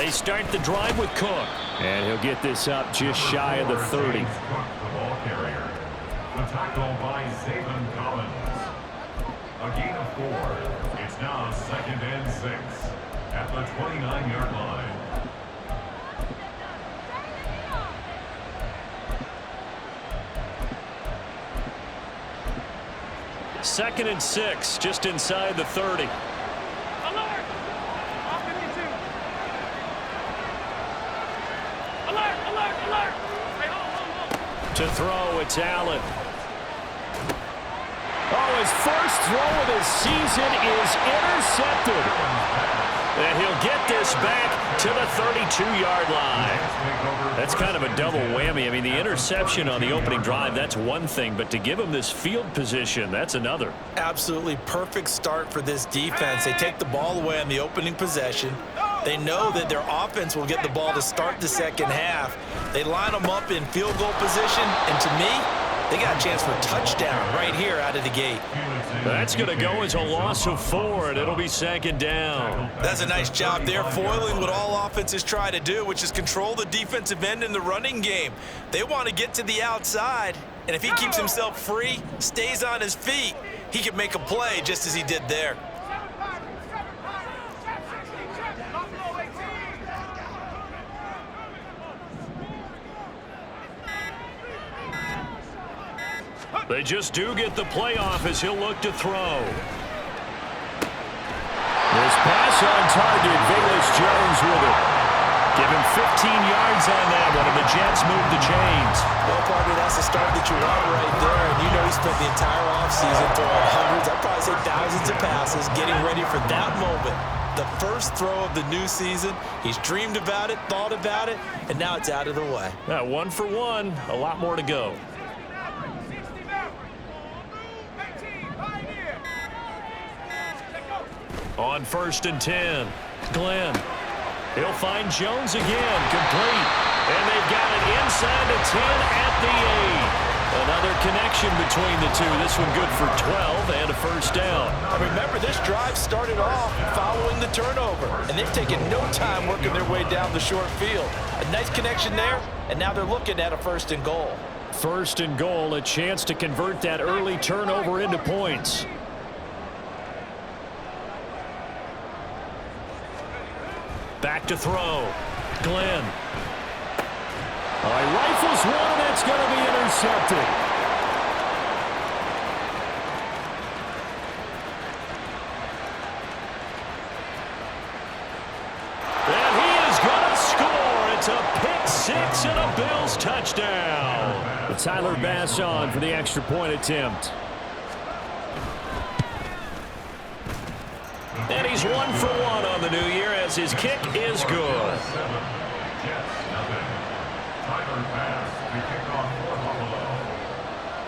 They start the drive with Cook. And he'll get this up just shy of the 30. The ball carrier. The tackle by Zayvon Collins. A gain of 4. It's now 2nd and 6 at the 29-yard line. Second and 6, just inside the 30. To throw, it's Allen. Oh, his first throw of the season is intercepted. And he'll get this back to the 32-yard line. That's kind of a double whammy. I mean, the interception on the opening drive, that's one thing. But to give him this field position, that's another. Absolutely perfect start for this defense. They take the ball away on the opening possession. They know that their offense will get the ball to start the second half. They line them up in field goal position, and to me, they got a chance for a touchdown right here out of the gate. That's going to go as a loss of 4, and it'll be 2nd down. That's a nice job there, foiling what all offenses try to do, which is control the defensive end in the running game. They want to get to the outside, and if he keeps himself free, stays on his feet, he can make a play just as he did there. They just do get the playoff as he'll look to throw. This pass on target, Velus-Jones with it. Give him 15 yards on that one, and the Jets move the chains. Well, partner, that's the start that you want right there. And you know he spent the entire offseason throwing hundreds, I'd probably say thousands of passes, getting ready for that moment. The first throw of the new season. He's dreamed about it, thought about it, and now it's out of the way. 1 for 1, a lot more to go. On 1st and 10, Glenn. He'll find Jones again, complete. And they've got it inside the 10 at the 8. Another connection between the two. This one good for 12 and a first down. And remember, this drive started off following the turnover. And they've taken no time working their way down the short field. A nice connection there, and now they're looking at a 1st and goal. 1st and goal, a chance to convert that early turnover into points. Back to throw. Glenn. He rifles one, and it's going to be intercepted. And he is going to score. It's a pick 6 and a Bills touchdown. But Tyler Bass on for the extra point attempt. And he's 1 for 1 on the new year as his kick is good.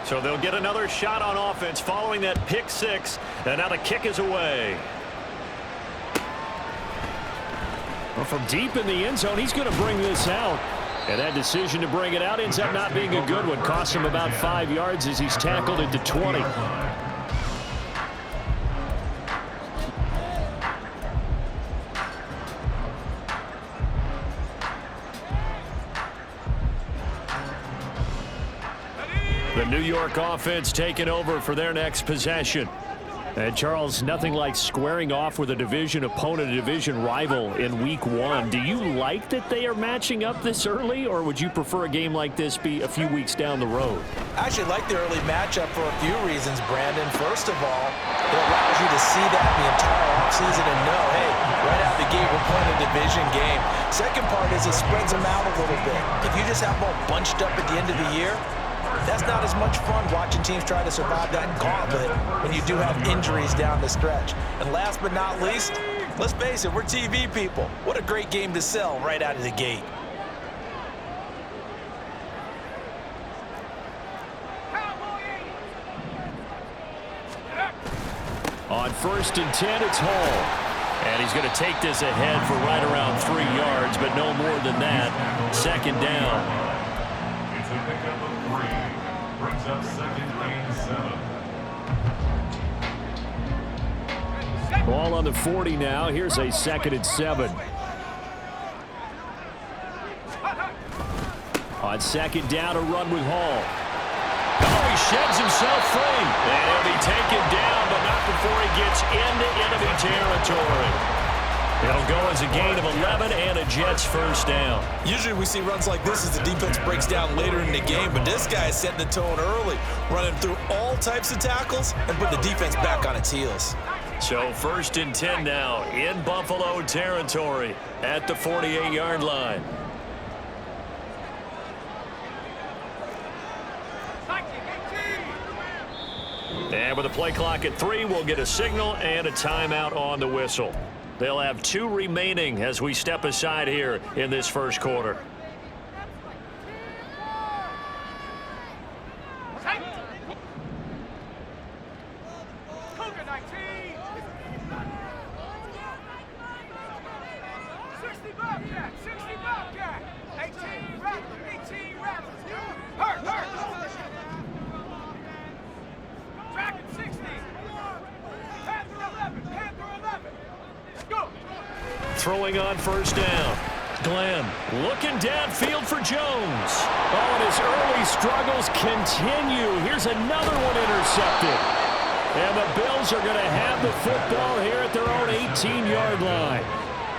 So they'll get another shot on offense following that pick 6. And now the kick is away. Well, from deep in the end zone, he's going to bring this out. And that decision to bring it out ends up not being a good one. Costs him about 5 yards as he's tackled into 20. The New York offense taking over for their next possession. And Charles, nothing like squaring off with a division opponent, a division rival in week 1. Do you like that they are matching up this early, or would you prefer a game like this be a few weeks down the road? I actually like the early matchup for a few reasons, Brandon. First of all, it allows you to see that the entire offseason and know, hey, right out the gate, we're playing a division game. Second part is it spreads them out a little bit. If you just have them all bunched up at the end of the year, that's not as much fun watching teams try to survive that gauntlet when you do have injuries down the stretch. And last but not least, let's face it, we're TV people. What a great game to sell right out of the gate. On 1st and 10, it's Hall. And he's going to take this ahead for right around 3 yards, but no more than that. 2nd down. It's a pickup of 3. Brings up 2nd and 7. Ball on the 40 now. Here's a 2nd and 7. On second down, a run with Hall. Oh, he sheds himself free. And he'll be taken down, but not before he gets into enemy territory. It'll go as a gain of 11 and a Jets first down. Usually we see runs like this as the defense breaks down later in the game, but this guy is setting the tone early, running through all types of tackles and putting the defense back on its heels. So 1st and 10 now in Buffalo territory at the 48-yard line. And with a play clock at 3, we'll get a signal and a timeout on the whistle. They'll have 2 remaining as we step aside here in this first quarter. Throwing on first down. Glenn looking downfield for Jones. Oh, and his early struggles continue. Here's another one intercepted. And the Bills are going to have the football here at their own 18-yard line.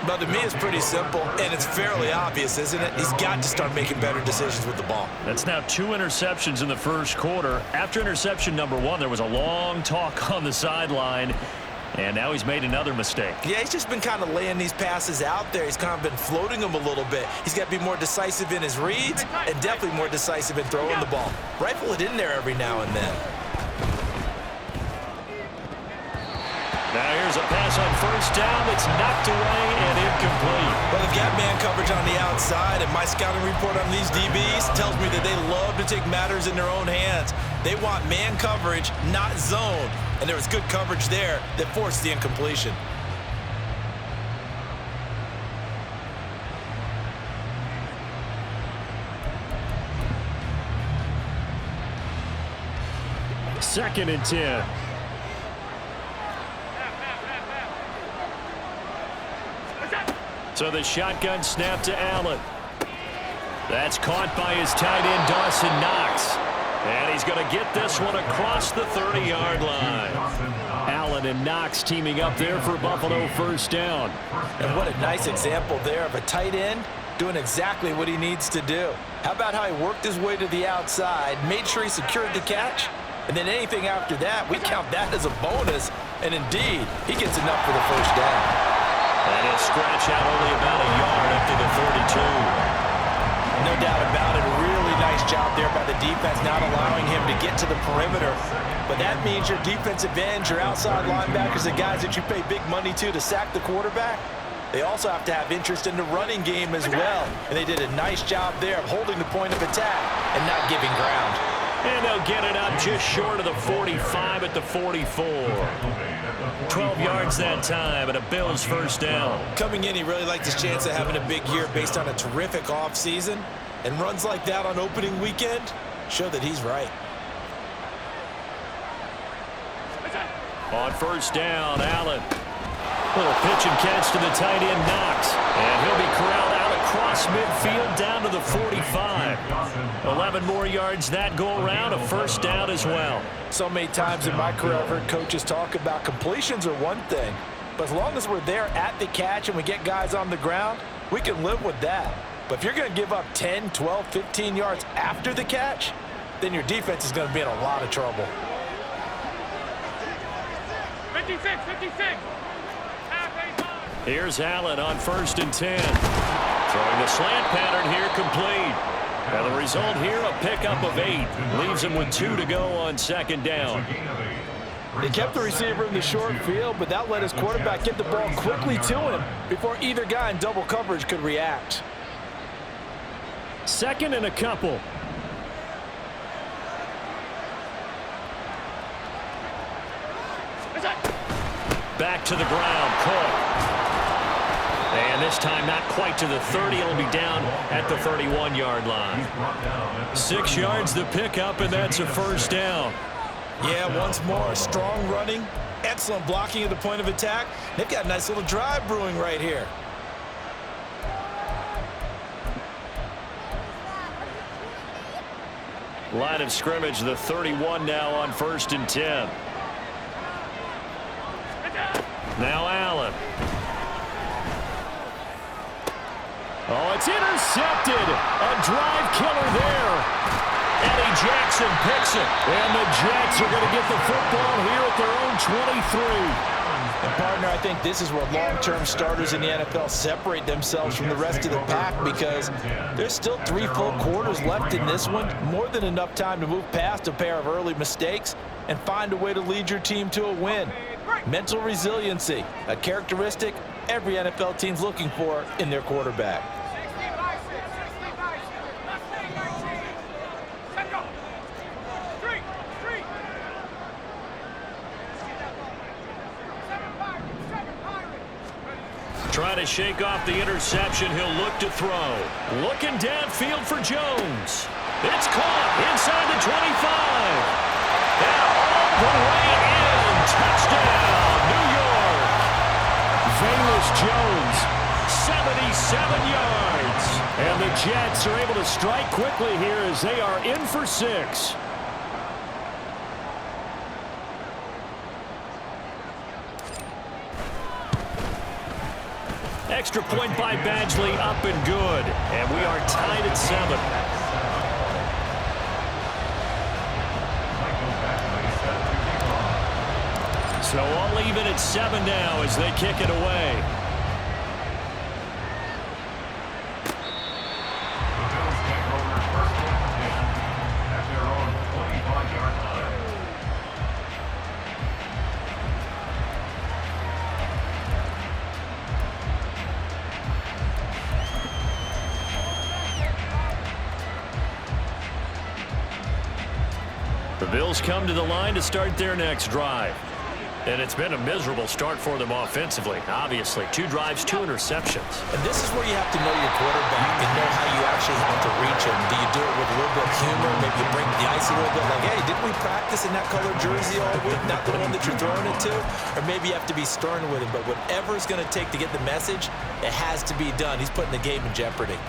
But to me, it's pretty simple, and it's fairly obvious, isn't it? He's got to start making better decisions with the ball. That's now 2 interceptions in the first quarter. After interception number 1, there was a long talk on the sideline. And now he's made another mistake. Yeah, he's just been kind of laying these passes out there. He's kind of been floating them a little bit. He's got to be more decisive in his reads and definitely more decisive in throwing the ball. Rifle it in there every now and then. Now here's a pass on first down that's knocked away and incomplete. Well, they've got man coverage on the outside, and my scouting report on these DBs tells me that they love to take matters in their own hands. They want man coverage, not zone. And there was good coverage there that forced the incompletion. Second and 10. So the shotgun snap to Allen. That's caught by his tight end, Dawson Knox. And he's going to get this one across the 30-yard line. Allen and Knox teaming up there for Buffalo first down. And what a nice example there of a tight end doing exactly what he needs to do. How about how he worked his way to the outside, made sure he secured the catch, and then anything after that, we count that as a bonus. And indeed, he gets enough for the first down. And he'll scratch out only about a yard up to the 32. No doubt about it. A really nice job there by the defense, not allowing him to get to the perimeter. But that means your defensive ends, your outside linebackers, the guys that you pay big money to sack the quarterback, they also have to have interest in the running game as well. And they did a nice job there of holding the point of attack and not giving ground. And they'll get it up just short of the 45 at the 44. 12 yards that time and a Bills first down. Coming in, he really liked his chance of having a big year based on a terrific offseason. And runs like that on opening weekend show that he's right. On first down, Allen. Little pitch and catch to the tight end, Knox. And he'll be corralled out across midfield down to the 45. 11 more yards that go around, a first down as well. So many times in my career I've heard coaches talk about completions are one thing, but as long as we're there at the catch and we get guys on the ground, we can live with that. But if you're going to give up 10, 12, 15 yards after the catch, then your defense is going to be in a lot of trouble. 56. Here's Allen on first and 10. Throwing the slant pattern here complete. And the result here, a pickup of 8. Leaves him with 2 to go on second down. They kept the receiver in the short field, but that let his quarterback get the ball quickly to him before either guy in double coverage could react. Second and a couple. Back to the ground, Cook. And this time not quite to the 30. It'll be down at the 31-yard line. 6 yards the pickup, and that's a first down. Yeah, once more, strong running, excellent blocking at the point of attack. They've got a nice little drive brewing right here. Line of scrimmage, the 31 now on 1st and 10. Now Allen. Oh, it's intercepted. A drive killer there. Eddie Jackson picks it. And the Jets are going to get the football here at their own 23. And partner, I think this is where long-term starters in the NFL separate themselves from the rest of the pack, because there's still 3 full quarters left in this one. More than enough time to move past a pair of early mistakes and find a way to lead your team to a win. Mental resiliency, a characteristic every NFL team's looking for in their quarterback. Trying to shake off the interception. He'll look to throw. Looking downfield for Jones. It's caught inside the 25. And all the way in. Touchdown, New York. Velus Jones, 77 yards. And the Jets are able to strike quickly here as they are in for 6. Extra point by Badgley, up and good. And we are tied at 7. So all even at 7 now as they kick it away. The Bills take over first and 10 at their own 25-yard line. The Bills come to the line to start their next drive. And it's been a miserable start for them offensively. Obviously, 2 drives, 2 interceptions. And this is where you have to know your quarterback and know how you actually have to reach him. Do you do it with a little bit of humor? Maybe you break the ice a little bit, like, hey, didn't we practice in that color jersey all week? Not the one that you're throwing it to? Or maybe you have to be stern with him. But whatever it's going to take to get the message, it has to be done. He's putting the game in jeopardy.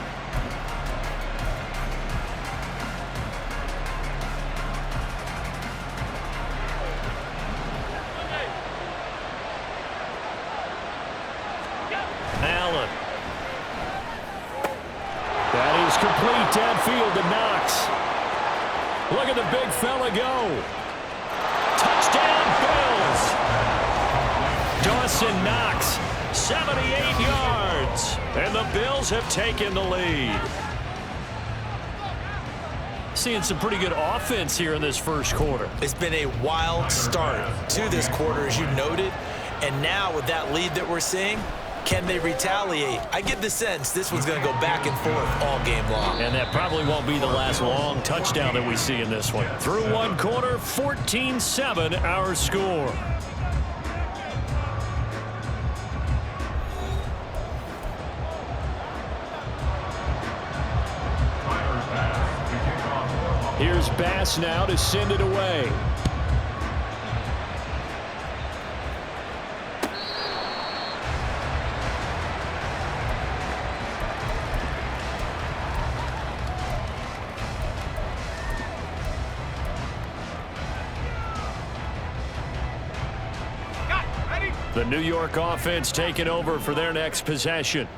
Allen. That is complete downfield to Knox. Look at the big fella go. Touchdown, Bills. Dawson Knox, 78 yards. And the Bills have taken the lead. Seeing some pretty good offense here in this first quarter. It's been a wild start to this quarter, as you noted. And now with that lead that we're seeing, can they retaliate? I get the sense this one's going to go back and forth all game long. And that probably won't be the last long touchdown that we see in this one. Through one quarter, 14-7 our score. Here's Bass now to send it away. The New York offense taking over for their next possession.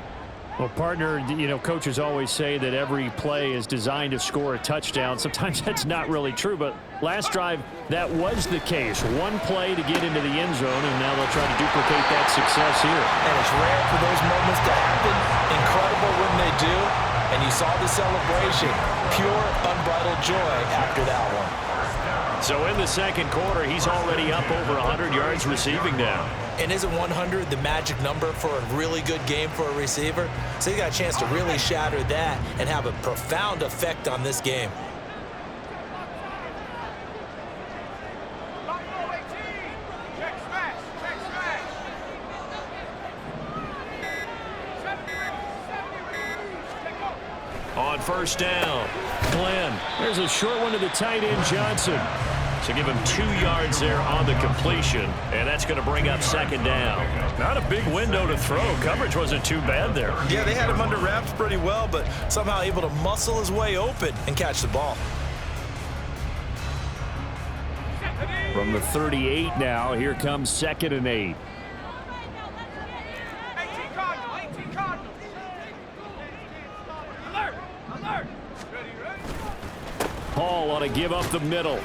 Well, partner, you know, coaches always say that every play is designed to score a touchdown. Sometimes that's not really true, but last drive, that was the case. One play to get into the end zone, and now they'll try to duplicate that success here. And it's rare for those moments to happen. Incredible when they do. And you saw the celebration. Pure, unbridled joy after that one. So in the second quarter, he's already up over 100 yards receiving now. And isn't 100 the magic number for a really good game for a receiver? So he got a chance to really shatter that and have a profound effect on this game. On first down, Glenn. There's a short one to the tight end, Johnson. So give him 2 yards there on the completion, and that's going to bring up second down. Not a big window to throw. Coverage wasn't too bad there. Yeah, they had him under wraps pretty well, but somehow able to muscle his way open and catch the ball. From the 38 now, here comes 2nd and 8. Paul ought to give up the middle.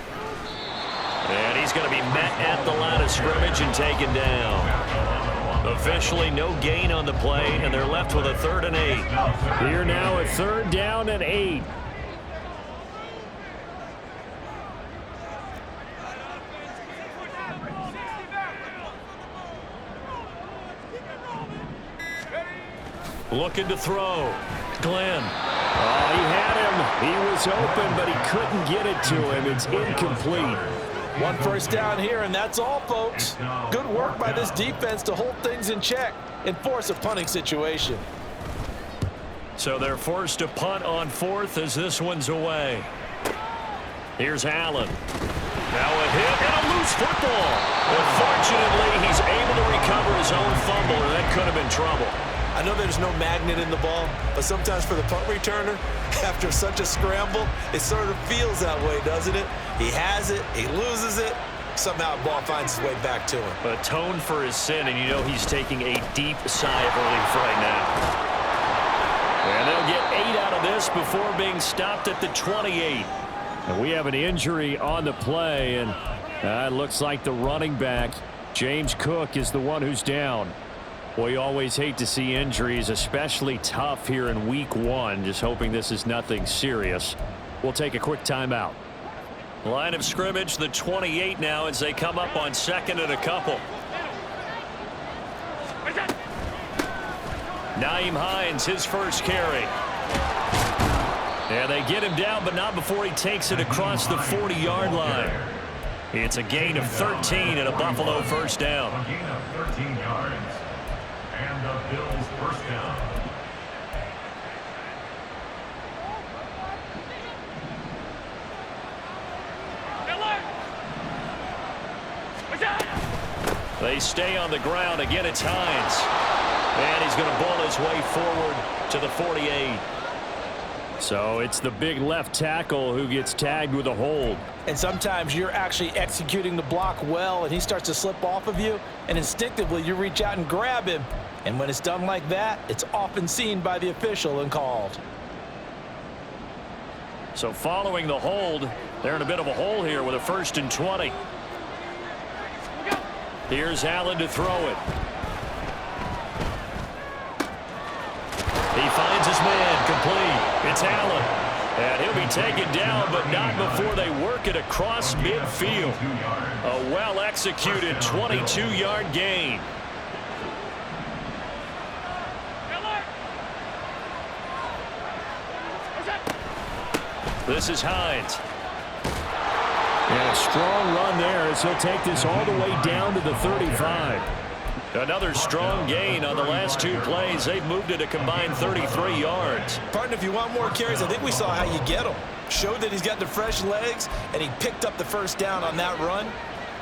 And he's going to be met at the line of scrimmage and taken down. Officially no gain on the play, and they're left with a 3rd and 8. Here now a 3rd down and 8. Looking to throw. Glenn. Oh, he had him. He was open, but he couldn't get it to him. It's incomplete. 1 first down here, and that's all, folks. Good work by this defense to hold things in check and force a punting situation. So they're forced to punt on 4th as this one's away. Here's Allen. Now a hit and a loose football. But fortunately, he's able to recover his own fumble, and that could have been trouble. I know there's no magnet in the ball, but sometimes for the punt returner, after such a scramble, it sort of feels that way, doesn't it? He has it, he loses it, somehow the ball finds its way back to him. Atoned for his sin, and you know he's taking a deep sigh of relief right now. And they'll get 8 out of this before being stopped at the 28. And we have an injury on the play, and it looks like the running back, James Cook, is the one who's down. Well, you always hate to see injuries, especially tough here in week 1. Just hoping this is nothing serious. We'll take a quick timeout. Line of scrimmage, the 28 now as they come up on 2nd and a couple. Nyheim Hines, his first carry. Yeah, they get him down, but not before he takes it across the 40-yard line. It's a gain of 13 and a Buffalo first down. A gain of 13 yards. And the Bills first down. They stay on the ground. Again, it's Hines. And he's going to ball his way forward to the 48. So it's the big left tackle who gets tagged with a hold. And sometimes you're actually executing the block well, and he starts to slip off of you, and instinctively you reach out and grab him. And when it's done like that, it's often seen by the official and called. So following the hold, they're in a bit of a hole here with a 1st and 20. Here's Allen to throw it. He finds his man complete. It's Allen. And he'll be taken down, but not before they work it across midfield. A well-executed 22-yard gain. This is Hines. And a strong run there as he'll take this all the way down to the 35. Another strong gain on the last 2 plays. They've moved it a combined 33 yards. Partner, if you want more carries, I think we saw how you get him. Showed that he's got the fresh legs, and he picked up the first down on that run.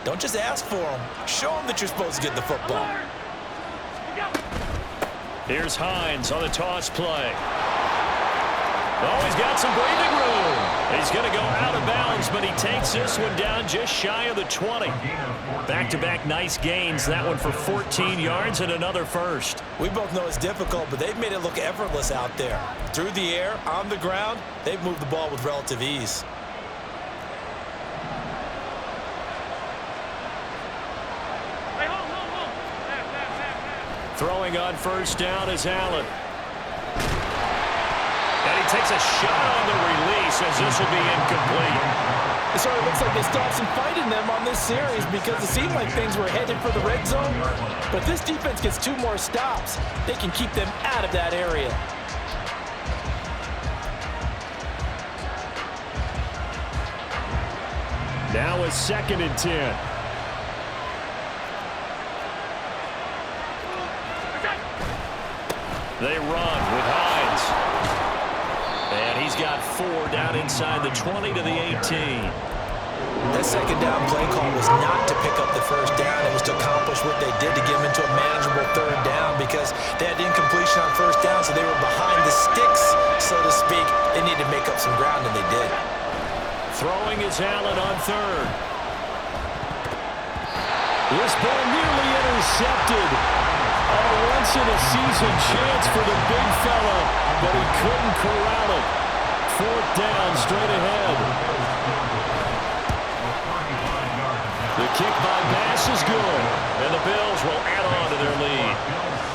Don't just ask for him. Show him that you're supposed to get the football. Here's Hines on the toss play. Oh, he's got some breathing room. He's going to go out of bounds, but he takes this one down just shy of the 20. Back-to-back nice gains. That one for 14 yards and another first. We both know it's difficult, but they've made it look effortless out there. Through the air, on the ground, they've moved the ball with relative ease. Throwing on first down is Allen. And he takes a shot on the release as this will be incomplete. It sort of looks like they stopped some fight in them on this series because it seemed like things were headed for the red zone. But if this defense gets 2 more stops, they can keep them out of that area. Now a 2nd and 10. They run with Hines. And he's got 4 down inside the 20 to the 18. That second down play call was not to pick up the first down. It was to accomplish what they did to get them into a manageable 3rd down because they had incompletion on first down, so they were behind the sticks, so to speak. They needed to make up some ground, and they did. Throwing is Allen on 3rd. This ball nearly intercepted. A once-in-a-season chance for the big fella, but he couldn't corral it. Fourth down, straight ahead. The kick by Bass is good, and the Bills will add on to their lead.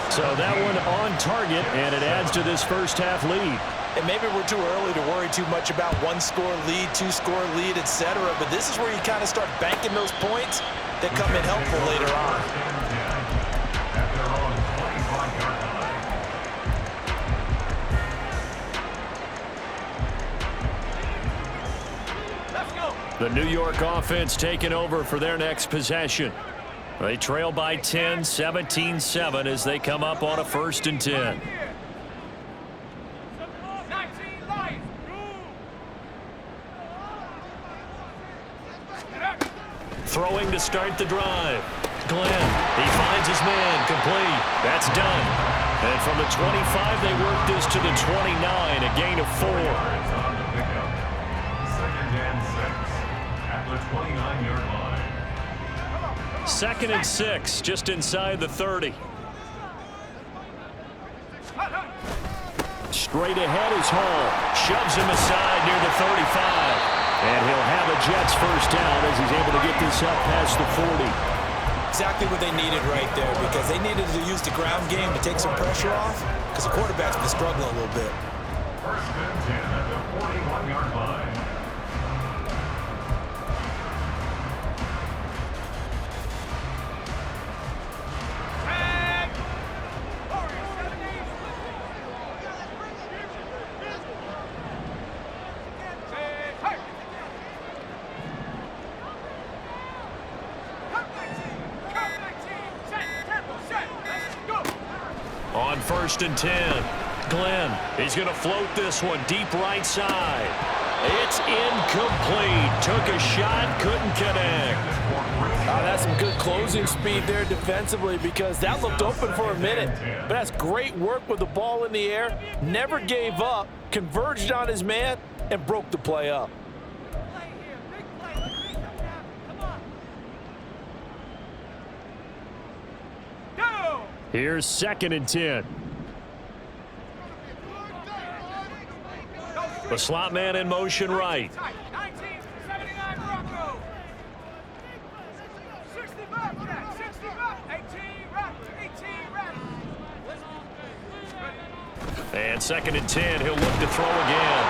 So that one on target, and it adds to this first-half lead. And maybe we're too early to worry too much about one-score lead, two-score lead, etc. But this is where you kind of start banking those points that come in helpful later on. The New York offense taking over for their next possession. They trail by 10, 17-7 as they come up on a 1st and 10. Throwing to start the drive. Glenn, he finds his man, complete. That's done. And from the 25, they work this to the 29, a gain of 4. 2nd and 6 at the 29-yard line. 2nd and 6, just inside the 30. Straight ahead is Hall. Shoves him aside near the 35. And he'll have a Jets first down as he's able to get this up past the 40. Exactly what they needed right there, because they needed to use the ground game to take some pressure off, because the quarterback's been struggling a little bit. 1st and 10 at the 41-yard line. On 1st and 10, Glenn, he's going to float this one deep right side. It's incomplete. Took a shot, couldn't connect. That's some good closing speed there defensively, because that looked open for a minute. But that's great work with the ball in the air. Never gave up, converged on his man, and broke the play up. Here's 2nd and 10. The slot man in motion right. And 2nd and 10, he'll look to throw again.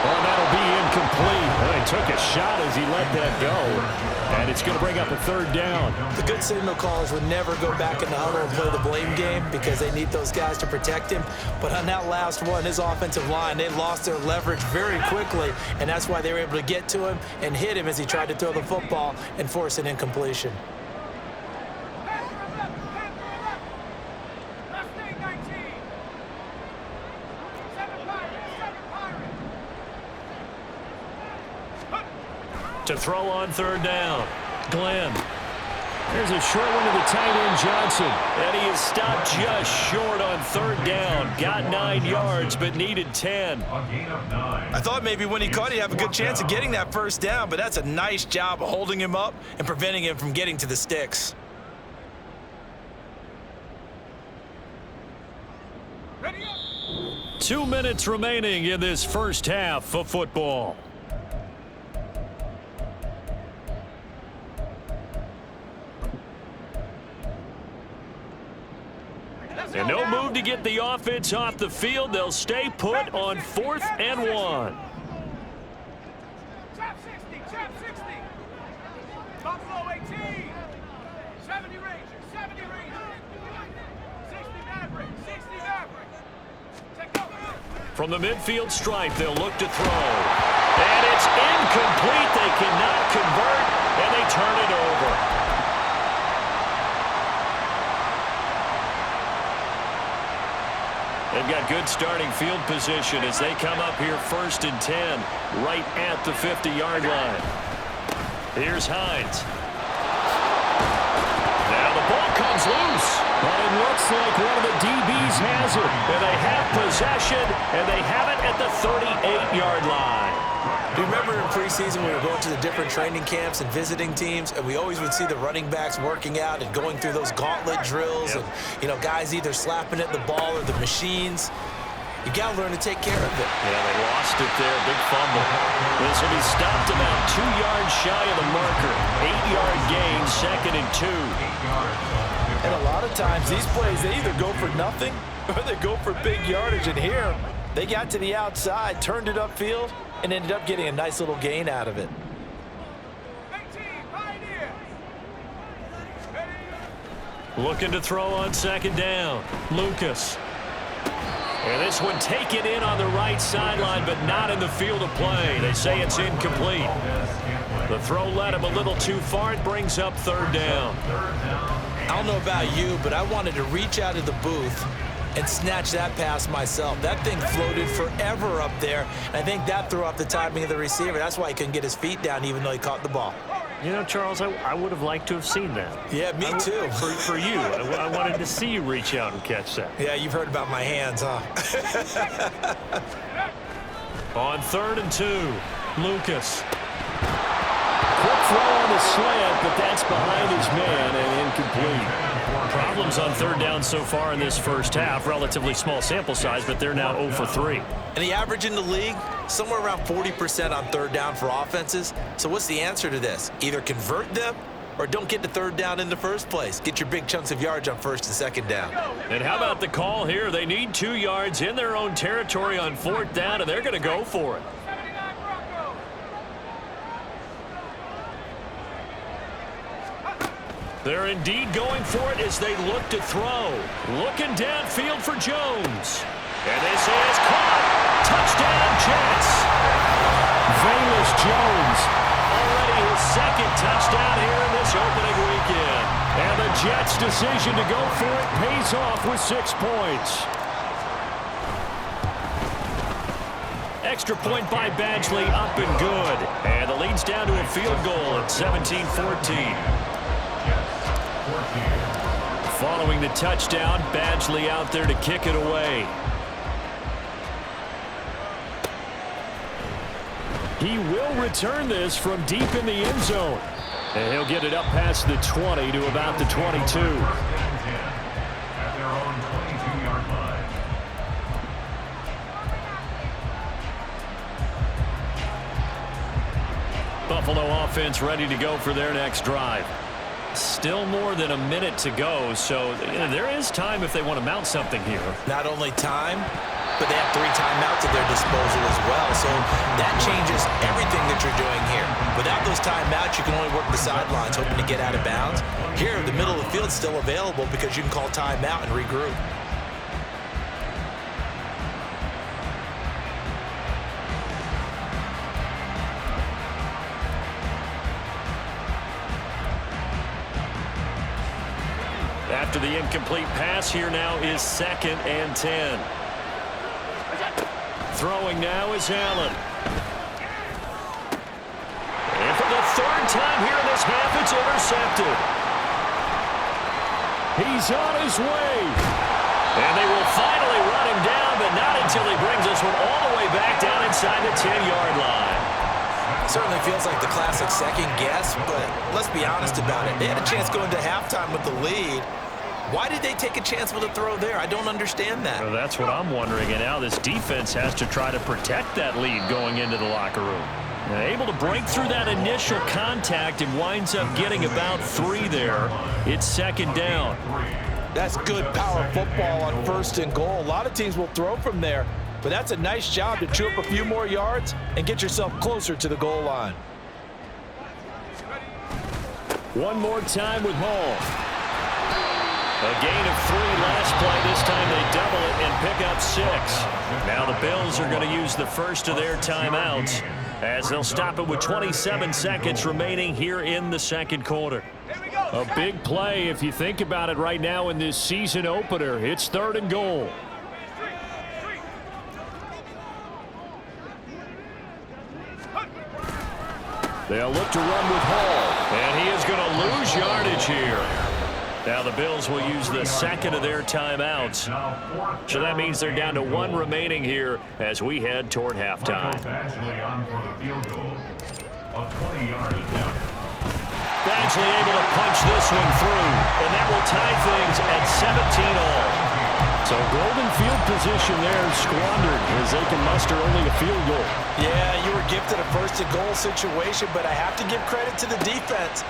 Oh, that'll be incomplete. Well, he took a shot as he let that go. And it's going to bring up a 3rd down. The good signal callers would never go back in the huddle and play the blame game, because they need those guys to protect him. But on that last one, his offensive line, they lost their leverage very quickly, and that's why they were able to get to him and hit him as he tried to throw the football and force an incompletion. To throw on 3rd down, Glenn. There's a short one to the tight end, Johnson. And he is stopped just short on 3rd down. Got 9 yards, but needed 10. A gain of 9. I thought maybe when he caught, he'd have a good chance of getting that first down, but that's a nice job of holding him up and preventing him from getting to the sticks. Ready up. 2 minutes remaining in this first half of football. And no move to get the offense off the field. They'll stay put on 4th and 1. Chop 60, chop 60. Buffalo 18. 70 Rangers, 70 Rangers. 60 Maverick, 60 Maverick. Take over. From the midfield stripe, they'll look to throw. And it's incomplete. They cannot convert, and they turn it over. They've got good starting field position as they come up here 1st and 10, right at the 50-yard line. Here's Hines. Now the ball comes loose, but it looks like one of the DBs has it. And they have possession, and they have it at the 38-yard line. Do you remember in preseason we were going to the different training camps and visiting teams, and we always would see the running backs working out and going through those gauntlet drills, and, you know, guys either slapping at the ball or the machines. You got to learn to take care of it. Yeah, they lost it there. Big fumble. This will be stopped about 2 yards shy of the marker. 8-yard gain, 2nd and 2. And a lot of times these plays, they either go for nothing or they go for big yardage. And here, they got to the outside, turned it upfield, and ended up getting a nice little gain out of it. 18, Pioneer. Looking to throw on 2nd down. Lucas. And this one taken in on the right sideline, but not in the field of play. They say it's incomplete. The throw led him a little too far. It brings up 3rd down. I don't know about you, but I wanted to reach out of the booth and snatch that pass myself. That thing floated forever up there, and I think that threw off the timing of the receiver. That's why he couldn't get his feet down even though he caught the ball. You know, Charles, I would have liked to have seen that. Yeah, me too. For you. I wanted to see you reach out and catch that. Yeah, you've heard about my hands, huh? On 3rd and 2, Lucas. Quick throw on the slant, but that's behind his man and incomplete. Problems on 3rd down so far in this first half. Relatively small sample size, but they're now 0 for 3. And the average in the league, somewhere around 40% on 3rd down for offenses. So what's the answer to this? Either convert them or don't get to 3rd down in the first place. Get your big chunks of yards on 1st and 2nd down. And how about the call here? They need 2 yards in their own territory on 4th down, and they're going to go for it. 79 Broncos. They're indeed going for it as they look to throw. Looking downfield for Jones. And this is caught. Touchdown, Jets. Velus Jones. Already his 2nd touchdown here in this opening weekend. And the Jets' decision to go for it pays off with 6 points. Extra point by Badgley, up and good. And the lead's down to a field goal at 17-14. Following the touchdown, Badgley out there to kick it away. He will return this from deep in the end zone. And he'll get it up past the 20 to about the 22. At their own 22-yard line. Buffalo offense ready to go for their next drive. Still more than a minute to go, so there is time if they want to mount something here. Not only time, but they have 3 timeouts at their disposal as well. So that changes everything that you're doing here. Without those timeouts, you can only work the sidelines, hoping to get out of bounds. Here, the middle of the field's still available because you can call timeout and regroup. After the incomplete pass, here now is 2nd and 10. Throwing now is Allen. And for the 3rd time here in this half, it's intercepted. He's on his way. And they will finally run him down, but not until he brings this one all the way back down inside the 10-yard line. Certainly feels like the classic second guess, but let's be honest about it. They had a chance going to halftime with the lead. Why did they take a chance with a throw there? I don't understand that. Well, that's what I'm wondering. And now this defense has to try to protect that lead going into the locker room. And able to break through that initial contact and winds up getting about 3 there. It's 2nd down. That's good power football on 1st and goal. A lot of teams will throw from there, but that's a nice job to chew up a few more yards and get yourself closer to the goal line. One more time with Hall. A gain of 3 last play. This time they double it and pick up 6. Now the Bills are going to use the first of their timeouts as they'll stop it with 27 seconds remaining here in the 2nd quarter. A big play if you think about it right now in this season opener. It's 3rd and goal. They'll look to run with Hall, and he is going to lose yardage here. Now the Bills will use the second of their timeouts. So that means they're down to one remaining here as we head toward halftime. Badgley able to punch this one through, and that will tie things at 17-all. So golden field position there squandered as they can muster only a field goal. Yeah, you were gifted a first-and-goal situation, but I have to give credit to the defense.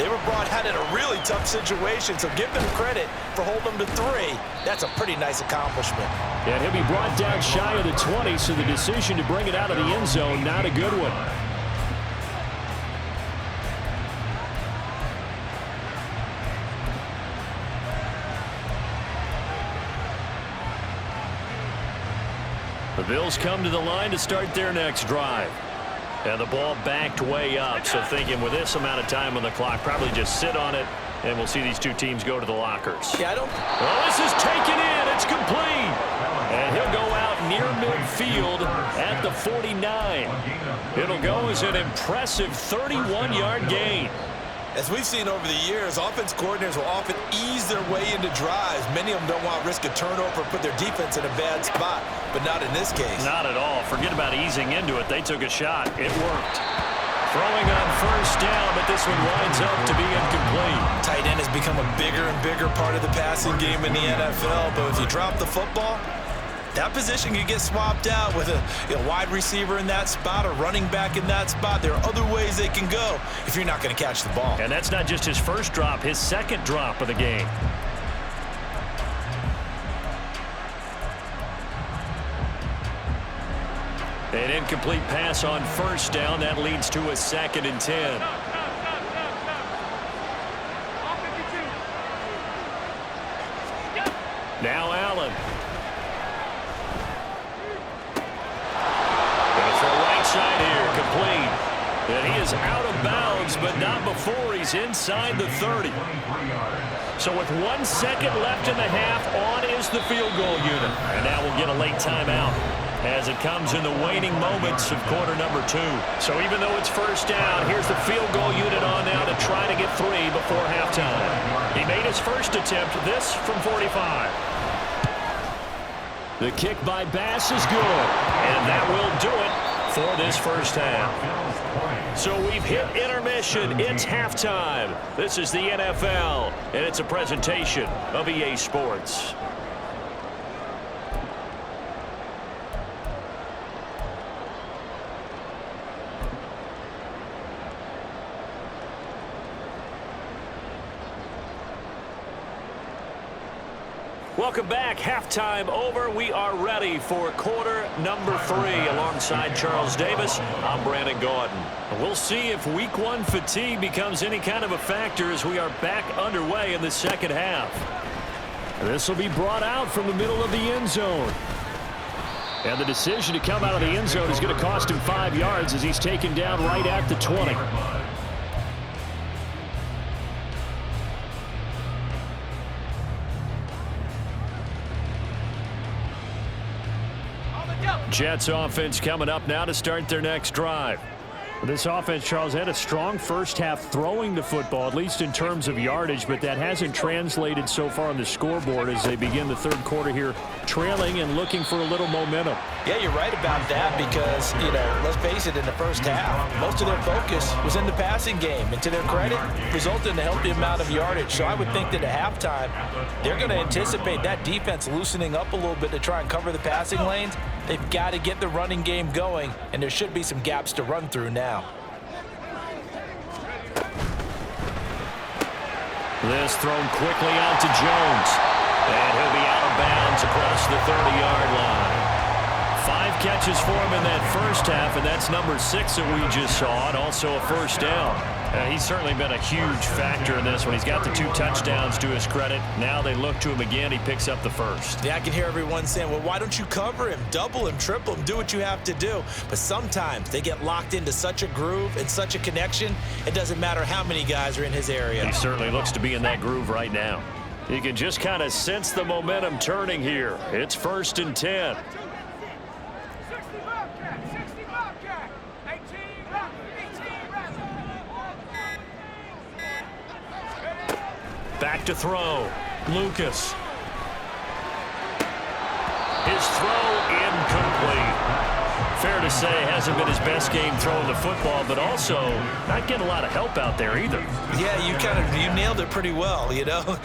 They were brought out in a really tough situation, so give them credit for holding them to 3. That's a pretty nice accomplishment. And he'll be brought down shy of the 20, so the decision to bring it out of the end zone, not a good one. The Bills come to the line to start their next drive. And the ball backed way up, so thinking with this amount of time on the clock, probably just sit on it, and we'll see these two teams go to the lockers. Yeah, Well, this is taken in. It's complete. And he'll go out near midfield at the 49. It'll go as an impressive 31-yard gain. As we've seen over the years, offense coordinators will often ease their way into drives. Many of them don't want to risk a turnover or put their defense in a bad spot, but not in this case. Not at all. Forget about easing into it. They took a shot. It worked. Throwing on first down, but this one winds up to be incomplete. Tight end has become a bigger and bigger part of the passing game in the NFL, but if you drop the football, that position can get swapped out with a wide receiver in that spot or running back in that spot. There are other ways they can go if you're not going to catch the ball. And that's not just his first drop, his second drop of the game. An incomplete pass on first down. That leads to a 2nd and 10. Now Allen. Side here, complete. And he is out of bounds, but not before he's inside the 30. So with 1 second left in the half, on is the field goal unit. And now we'll get a late timeout as it comes in the waning moments of quarter number 2. So even though it's first down, here's the field goal unit on now to try to get 3 before halftime. He made his first attempt, this from 45. The kick by Bass is good. And that will do it for this first half. So we've hit intermission. It's halftime. This is the NFL, and it's a presentation of EA Sports. Welcome back. Halftime over. We are ready for quarter number 3. Alongside Charles Davis, I'm Brandon Gordon. We'll see if week 1 fatigue becomes any kind of a factor as we are back underway in the second half. This will be brought out from the middle of the end zone. And the decision to come out of the end zone is going to cost him 5 yards as he's taken down right at the 20. Jets offense coming up now to start their next drive. This offense, Charles, had a strong first half throwing the football, at least in terms of yardage, but that hasn't translated so far on the scoreboard as they begin the third quarter here, trailing and looking for a little momentum. Yeah, you're right about that because, let's face it, in the first half, most of their focus was in the passing game. And to their credit, resulted in a healthy amount of yardage. So I would think that at halftime, they're going to anticipate that defense loosening up a little bit to try and cover the passing lanes. They've got to get the running game going, and there should be some gaps to run through now. This thrown quickly out to Jones. And he'll be out of bounds across the 30-yard line. 5 catches for him in that first half, and that's number 6 that we just saw, and also a first down. He's certainly been a huge factor in this one. He's got the 2 touchdowns to his credit. Now they look to him again. He picks up the first. Yeah, I can hear everyone saying, well, why don't you cover him, double him, triple him, do what you have to do. But sometimes they get locked into such a groove and such a connection, it doesn't matter how many guys are in his area. He certainly looks to be in that groove right now. You can just kind of sense the momentum turning here. It's 1st and 10. 60 Bobcat, 18 Rock, 18 Rock. Back to throw. Lucas. His throw incomplete. Fair to say, hasn't been his best game throwing the football, but also not getting a lot of help out there either. Yeah, you nailed it pretty well, you know.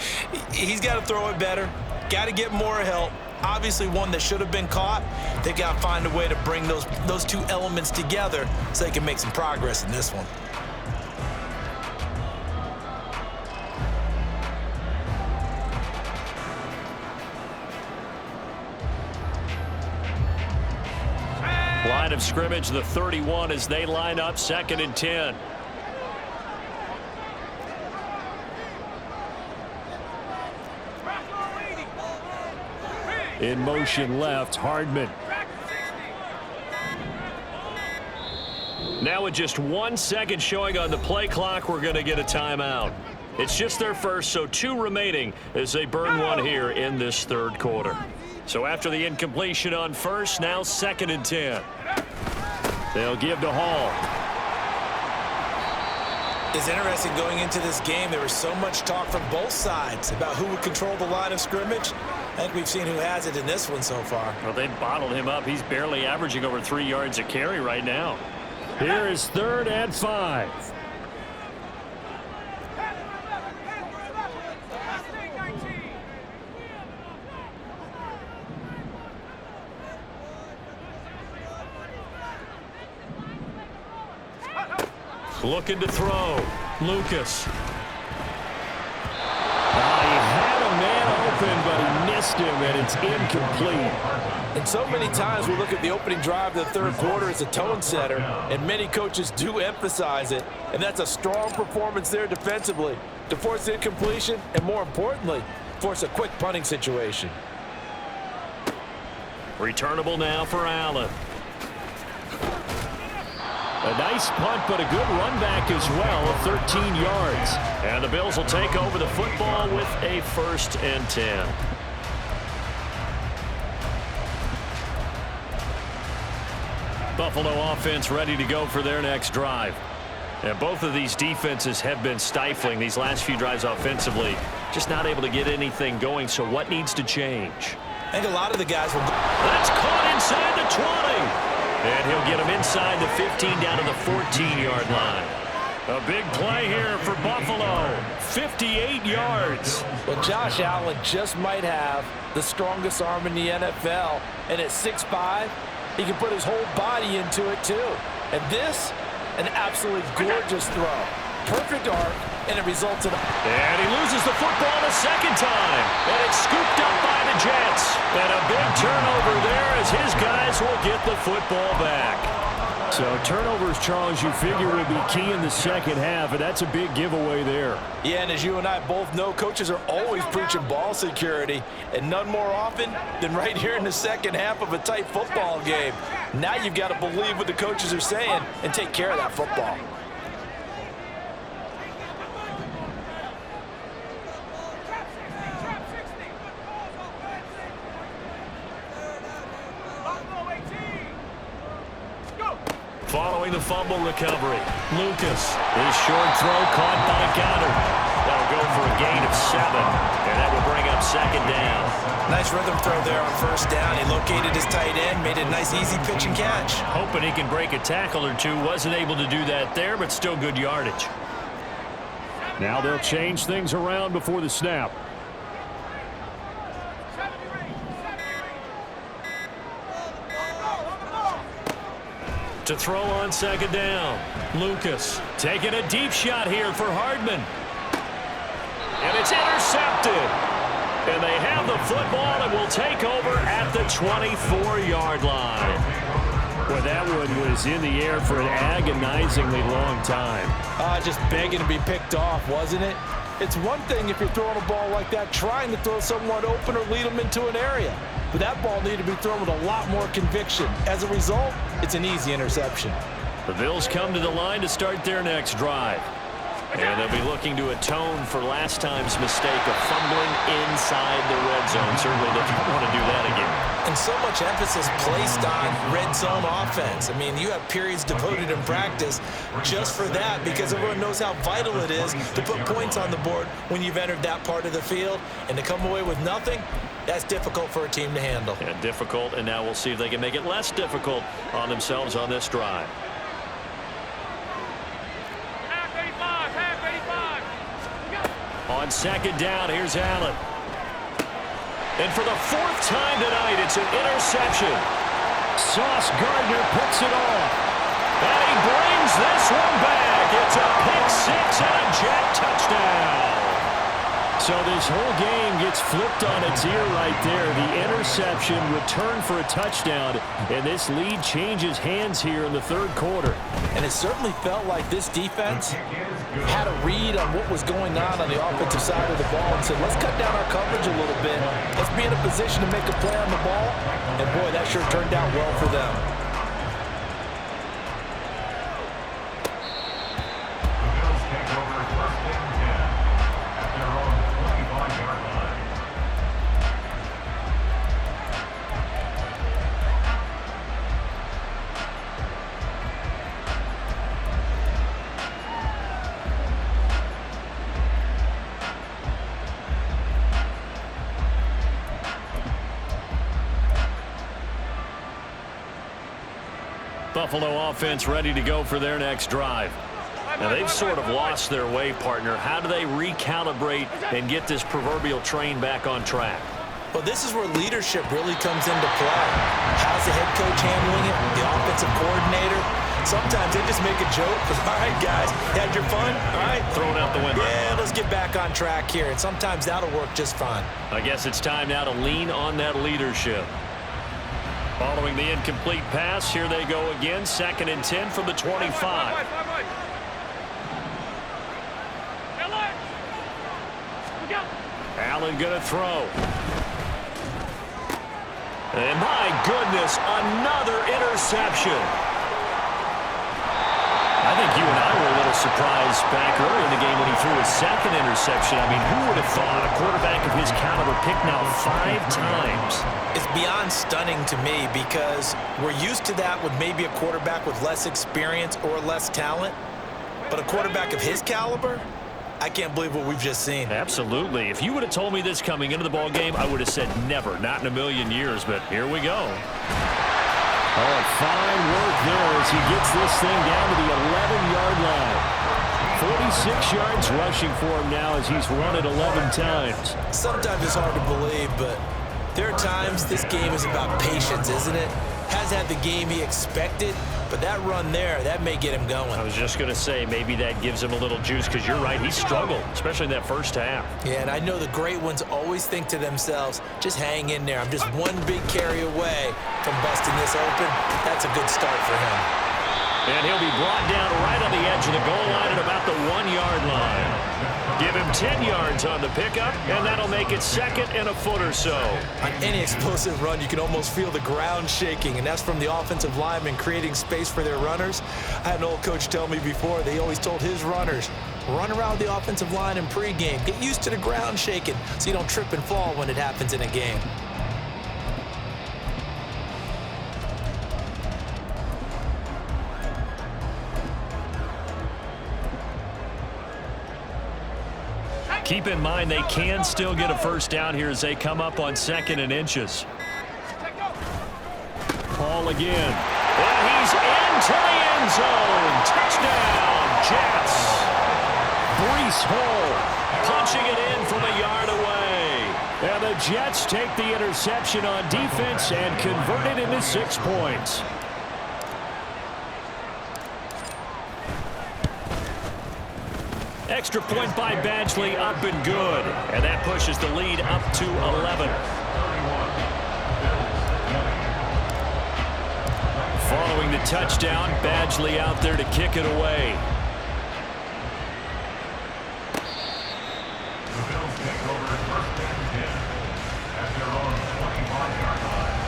He's got to throw it better, got to get more help. Obviously one that should have been caught. They've got to find a way to bring those two elements together so they can make some progress in this one. Line of scrimmage, the 31 as they line up, 2nd and 10. In motion left, Hardman. Now with just 1 second showing on the play clock, we're going to get a timeout. It's just their first, so 2 remaining as they burn one here in this 3rd quarter. So after the incompletion on first, now 2nd and 10. They'll give to Hall. It's interesting going into this game. There was so much talk from both sides about who would control the line of scrimmage. I think we've seen who has it in this one so far. Well, they've bottled him up. He's barely averaging over 3 yards a carry right now. Here is 3rd and 5. Looking to throw. Lucas. He had a man open, but he missed him, and it's incomplete. And so many times we look at the opening drive of the 3rd quarter as a tone setter, and many coaches do emphasize it, and that's a strong performance there defensively to force incompletion and, more importantly, force a quick punting situation. Returnable now for Allen. A nice punt, but a good run back as well of 13 yards. And the Bills will take over the football with a 1st and 10. Buffalo offense ready to go for their next drive. And both of these defenses have been stifling these last few drives offensively. Just not able to get anything going, so what needs to change? I think a lot of the guys will... That's caught inside the 20. And he'll get him inside the 15 down to the 14-yard line. A big play here for Buffalo. 58 yards. Well, Josh Allen just might have the strongest arm in the NFL. And at 6'5", he can put his whole body into it, too. And this, an absolutely gorgeous throw. Perfect arc, and it results in... And he loses the football the 2nd time. And it's scooped up by the Jets. And a big turnover there as his guys will get the football back. So turnovers, Charles, you figure will be key in the 2nd half, and that's a big giveaway there. Yeah, and as you and I both know, coaches are always preaching ball security, and none more often than right here in the 2nd half of a tight football game. Now you've got to believe what the coaches are saying and take care of that football. Following the fumble recovery, Lucas. His short throw caught by Goddard. That'll go for a gain of 7, and that will bring up 2nd down. Nice rhythm throw there on 1st down. He located his tight end, made it a nice, easy pitch and catch. Hoping he can break a tackle or two. Wasn't able to do that there, but still good yardage. Now they'll change things around before the snap. To throw on 2nd down. Lucas taking a deep shot here for Hardman. And it's intercepted. And they have the football and will take over at the 24-yard line. Well, that one was in the air for an agonizingly long time. Just begging to be picked off, wasn't it? It's one thing if you're throwing a ball like that, trying to throw someone open or lead them into an area. But that ball needed to be thrown with a lot more conviction. As a result, it's an easy interception. The Bills come to the line to start their next drive. And they'll be looking to atone for last time's mistake of fumbling inside the red zone. Certainly they don't want to do that again. And so much emphasis placed on red zone offense. I mean, you have periods devoted in practice just for that because everyone knows how vital it is to put points on the board when you've entered that part of the field. And to come away with nothing, that's difficult for a team to handle. Yeah, difficult, and now we'll see if they can make it less difficult on themselves on this drive. On second down, here's Allen. And for the fourth time tonight, it's an interception. Sauce Gardner picks it off. And he brings this one back. It's a pick six and a Jet touchdown. So this whole game gets flipped on its ear right there. The interception, return for a touchdown, and this lead changes hands here in the third quarter. And it certainly felt like this defense had a read on what was going on the offensive side of the ball and said, let's cut down our coverage a little bit. Let's be in a position to make a play on the ball. And, boy, that sure turned out well for them. Buffalo offense ready to go for their next drive. Now, they've sort of lost their way, partner. How do they recalibrate and get this proverbial train back on track? Well, this is where leadership really comes into play. How's the head coach handling it? The offensive coordinator? Sometimes they just make a joke because, all right, guys, had your fun? All right. Throw it out the window. Yeah, let's get back on track here. And sometimes that'll work just fine. I guess it's time now to lean on that leadership. Following the incomplete pass, here they go again. 2nd and 10 from the 25. Allen gonna throw. And my goodness, another interception. I think you and I were a little surprised back early in the game when he threw his 2nd interception. I mean, who would have thought a quarterback of his caliber picked now 5 times? It's beyond stunning to me because we're used to that with maybe a quarterback with less experience or less talent. But a quarterback of his caliber, I can't believe what we've just seen. Absolutely. If you would have told me this coming into the ball game, I would have said never, not in a million years. But here we go. Oh, fine work there as he gets this thing down to the 11-yard line. 46 yards rushing for him now as he's run it 11 times. Sometimes it's hard to believe, but there are times this game is about patience, isn't it? Has had the game he expected, but that run there, that may get him going. I was just going to say maybe that gives him a little juice because you're right, he struggled, especially in that first half. Yeah, and I know the great ones always think to themselves, just hang in there. I'm just one big carry away from busting this open. That's a good start for him. And he'll be brought down right on the edge of the goal line at about the 1-yard line. Give him 10 yards on the pickup, and that'll make it 2nd and a foot or so. On any explosive run, you can almost feel the ground shaking, and that's from the offensive linemen creating space for their runners. I had an old coach tell me before, they always told his runners, run around the offensive line in pregame. Get used to the ground shaking so you don't trip and fall when it happens in a game. Keep in mind they can still get a first down here as they come up on 2nd and inches. Ball again. And he's into the end zone. Touchdown, Jets. Breece Hall Punching it in from a yard away. And the Jets take the interception on defense and convert it into 6 points. Extra point by Badgley, up and good. And that pushes the lead up to 11. Following the touchdown, Badgley out there to kick it away. The Bills take over 1st and 10 at their own 25-yard line.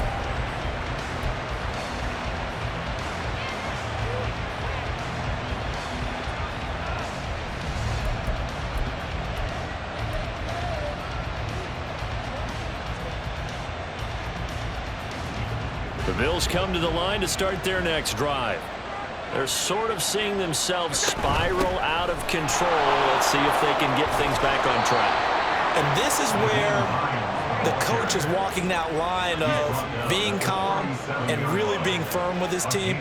The Bills come to the line to start their next drive. They're sort of seeing themselves spiral out of control. Let's see if they can get things back on track. And this is where the coach is walking that line of being calm and really being firm with his team.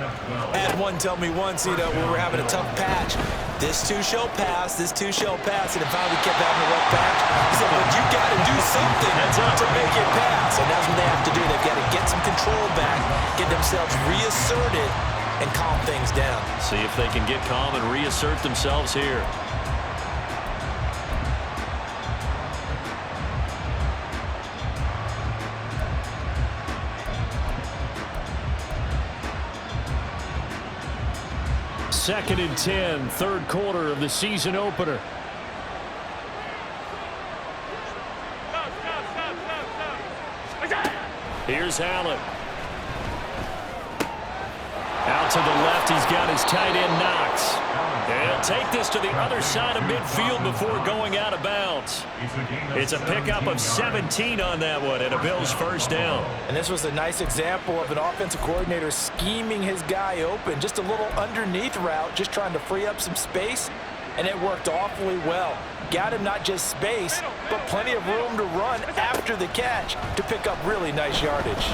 I had one tell me once, we were having a tough patch. This too shall pass, this too shall pass. And if I kept having a rough patch, he said, but you got to do something to make it pass. And that's what they have to do. They've got to get some control back, get themselves reasserted, and calm things down. See if they can get calm and reassert themselves here. Second and 10, third quarter of the season opener. Here's Allen. Out to the left, he's got his tight end Knox. He'll take this to the other side of midfield before going out of bounds. It's a pickup of 17 on that one and a Bills first down. And this was a nice example of an offensive coordinator scheming his guy open. Just a little underneath route, just trying to free up some space, and it worked awfully well. Got him not just space, but plenty of room to run after the catch to pick up really nice yardage.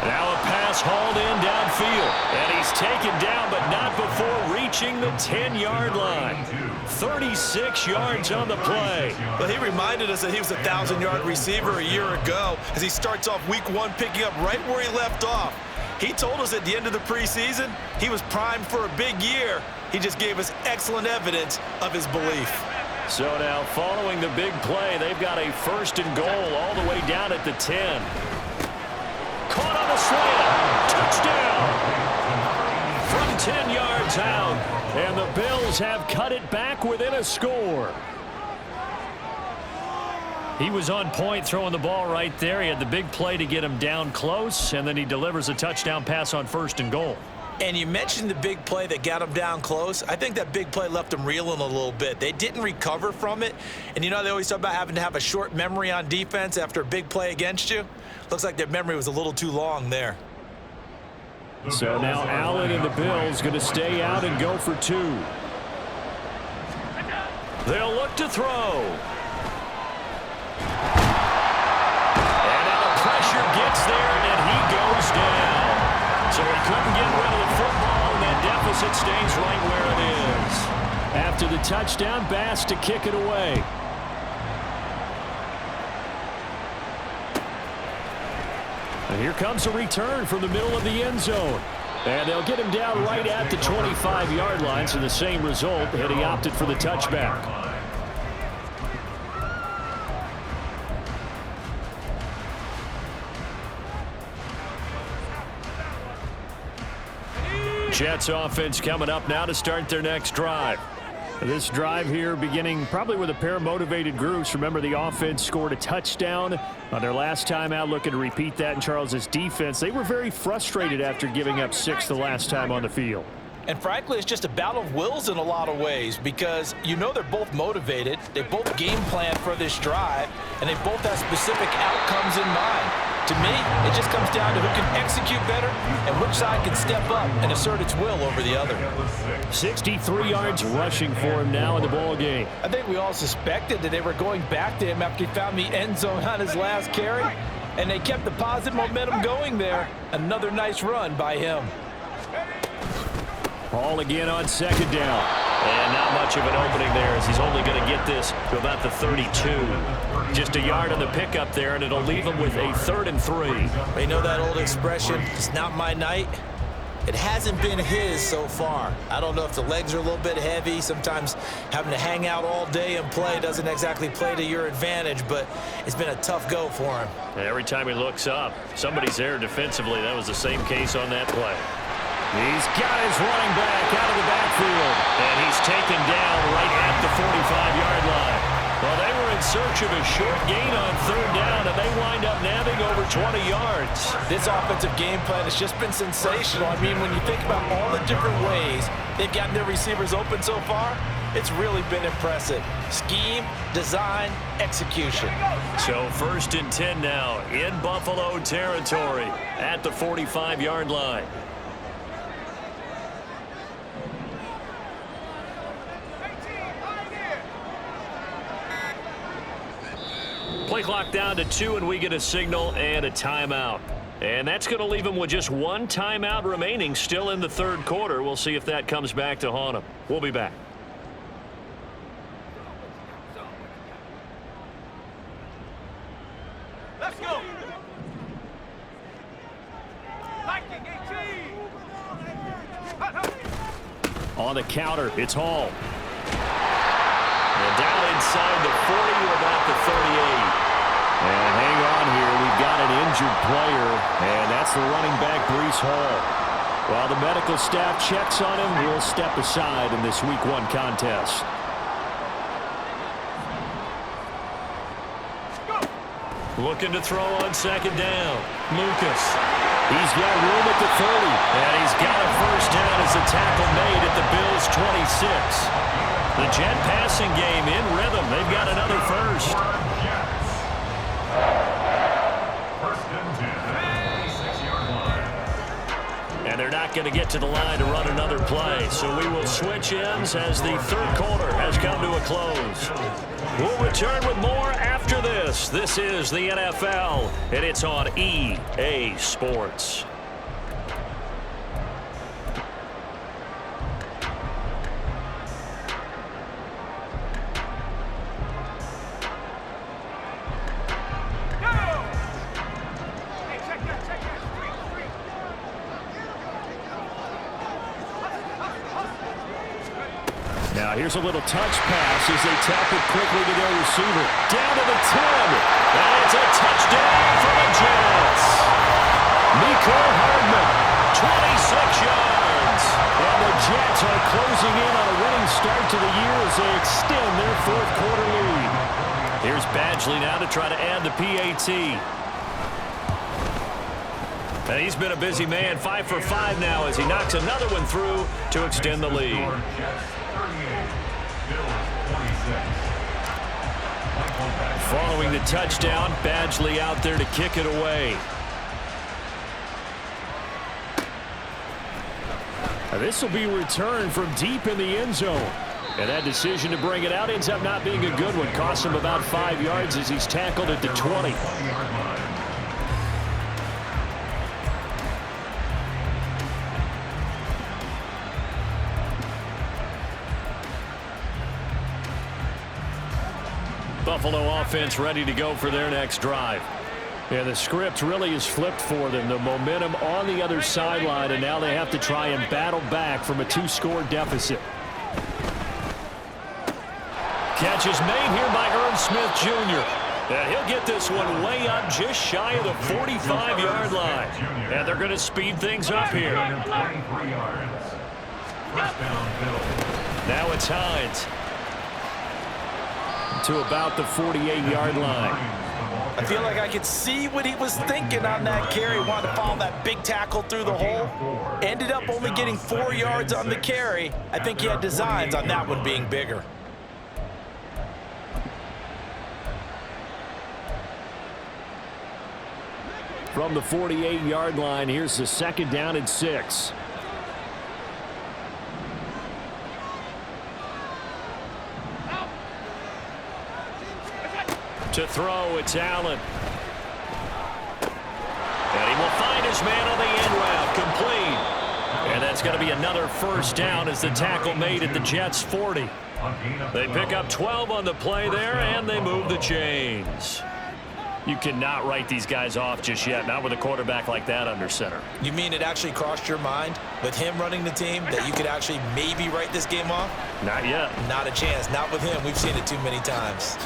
Now a pass hauled in downfield, and he's taken down, but not before reaching the 10-yard line. 36 yards on the play. Well, he reminded us that he was a 1,000-yard receiver a year ago as he starts off week one picking up right where he left off. He told us at the end of the preseason he was primed for a big year. He just gave us excellent evidence of his belief. So now following the big play, they've got a first and goal all the way down at the 10. Caught on the slant. Touchdown. From 10 yards out. And the Bills have cut it back within a score. He was on point throwing the ball right there. He had the big play to get him down close, and then he delivers a touchdown pass on first and goal. And you mentioned the big play that got him down close. I think that big play left him reeling a little bit. They didn't recover from it. And they always talk about having to have a short memory on defense after a big play against you. Looks like their memory was a little too long there. So now Allen and the Bills going to stay out and go for two. They'll look to throw. And now the pressure gets there, and he goes down. So he couldn't get rid of the football, and that deficit stays right where it is. After the touchdown, Bass to kick it away. And here comes a return from the middle of the end zone. And they'll get him down right at the 25-yard line, so the same result, and he opted for the touchback. Jets offense coming up now to start their next drive. This drive here beginning probably with a pair of motivated groups. Remember, the offense scored a touchdown on their last time out, looking to repeat that in Charles's defense. They were very frustrated after giving up 6 the last time on the field. And frankly, it's just a battle of wills in a lot of ways because they're both motivated. They both game plan for this drive, and they both have specific outcomes in mind. To me, it just comes down to who can execute better and which side can step up and assert its will over the other. 63 yards rushing for him now in the ball game. I think we all suspected that they were going back to him after he found the end zone on his last carry, and they kept the positive momentum going there. Another nice run by him. Ball again on second down. And not much of an opening there as he's only going to get this to about the 32. Just a yard on the pickup there, and it'll leave him with a 3rd and 3. You know that old expression, it's not my night? It hasn't been his so far. I don't know if the legs are a little bit heavy. Sometimes having to hang out all day and play doesn't exactly play to your advantage, but it's been a tough go for him. And every time he looks up, somebody's there defensively. That was the same case on that play. He's got his running back out of the backfield. And he's taken down right at the 45-yard line. Well, they were in search of a short gain on 3rd down, and they wind up nabbing over 20 yards. This offensive game plan has just been sensational. I mean, when you think about all the different ways they've gotten their receivers open so far, It's really been impressive. Scheme, design, execution. So 1st and 10 now in Buffalo territory at the 45-yard line. Play clock down to 2, and we get a signal and a timeout. And that's going to leave them with just one timeout remaining still in the 3rd quarter. We'll see if that comes back to haunt them. We'll be back. Let's go. Viking 18. On the counter, it's Hall. And down inside the 40 to about the 38. And hang on here, we've got an injured player, and that's the running back, Breece Hall. While the medical staff checks on him, we'll step aside in this Week 1 contest. Looking to throw on 2nd down. Lucas. He's got room at the 30. And he's got a 1st down as the tackle made at the Bills' 26. The Jet passing game in rhythm. They've got another 1st. 1st and 10 at the 26-yard line. And they're not going to get to the line to run another play. So we will switch ends as the 3rd quarter has come to a close. We'll return with more after this. This is the NFL, and it's on EA Sports. Now here's a little touch pass as they tap it quickly to their receiver. Down to the 10. And it's a touchdown for the Jets. Nico Hardman. 26 yards. And the Jets are closing in on a winning start to the year as they extend their 4th quarter lead. Here's Badgley now to try to add the PAT. And he's been a busy man, 5 for 5 now as he knocks another one through to extend the lead. Following the touchdown, Badgley out there to kick it away. This will be returned from deep in the end zone. And that decision to bring it out ends up not being a good one. Cost him about 5 yards as he's tackled at the 20. Buffalo offense ready to go for their next drive. Yeah, the script really is flipped for them. The momentum on the other sideline, and now they have to try and battle back from a 2-score deficit. Catch is made here by Irv Smith Jr. And he'll get this one way up just shy of the 45-yard line. And they're going to speed things up here. 23 yards. 1st down, Bills. Now it's Hines. To about the 48-yard line. I feel like I could see what he was thinking on that carry. Wanted to follow that big tackle through the hole. Ended up only getting 4 yards on the carry. I think he had designs on that one being bigger. From the 48-yard line, here's the 2nd down and 6. To throw, it's Allen. And he will find his man on the end route, complete. And that's going to be another 1st down as the tackle made at the Jets' 40. They pick up 12 on the play there, and they move the chains. You cannot write these guys off just yet, not with a quarterback like that under center. You mean it actually crossed your mind with him running the team that you could actually maybe write this game off? Not yet. Not a chance. Not with him. We've seen it too many times.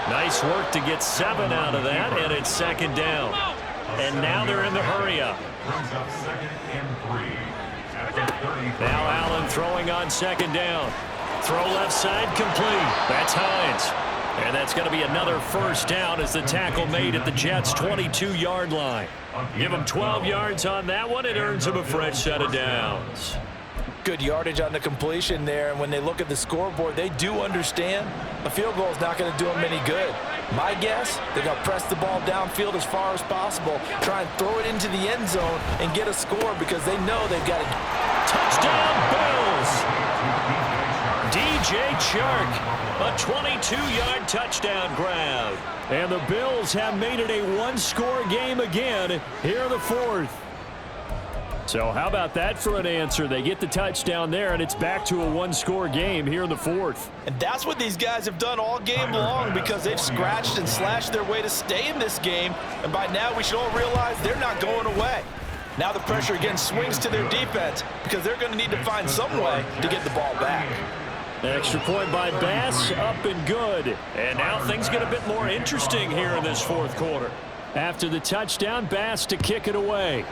Nice work to get 7 out of that, and it's 2nd down. And now they're in the hurry-up. Brings up 2nd and 3 at the 30. Now Allen throwing on 2nd down. Throw left side, complete. That's Hines. And that's going to be another 1st down as the tackle made at the Jets' 22-yard line. Give him 12 yards on that one. It earns him a fresh set of downs. Good yardage on the completion there, and when they look at the scoreboard, they do understand a field goal is not going to do them any good. My guess, they're going to press the ball downfield as far as possible, try and throw it into the end zone and get a score because they know they've got a Touchdown, Bills! DJ Chark, a 22-yard touchdown grab. And the Bills have made it a one-score game again here in the fourth. So how about that for an answer? They get the touchdown there, and it's back to a one-score game here in the fourth. And that's what these guys have done all game long because they've scratched and slashed their way to stay in this game. And by now, we should all realize they're not going away. Now the pressure again swings to their defense because they're going to need to find some way to get the ball back. Extra point by Bass, up and good. And now things get a bit more interesting here in this fourth quarter. After the touchdown, Bass to kick it away.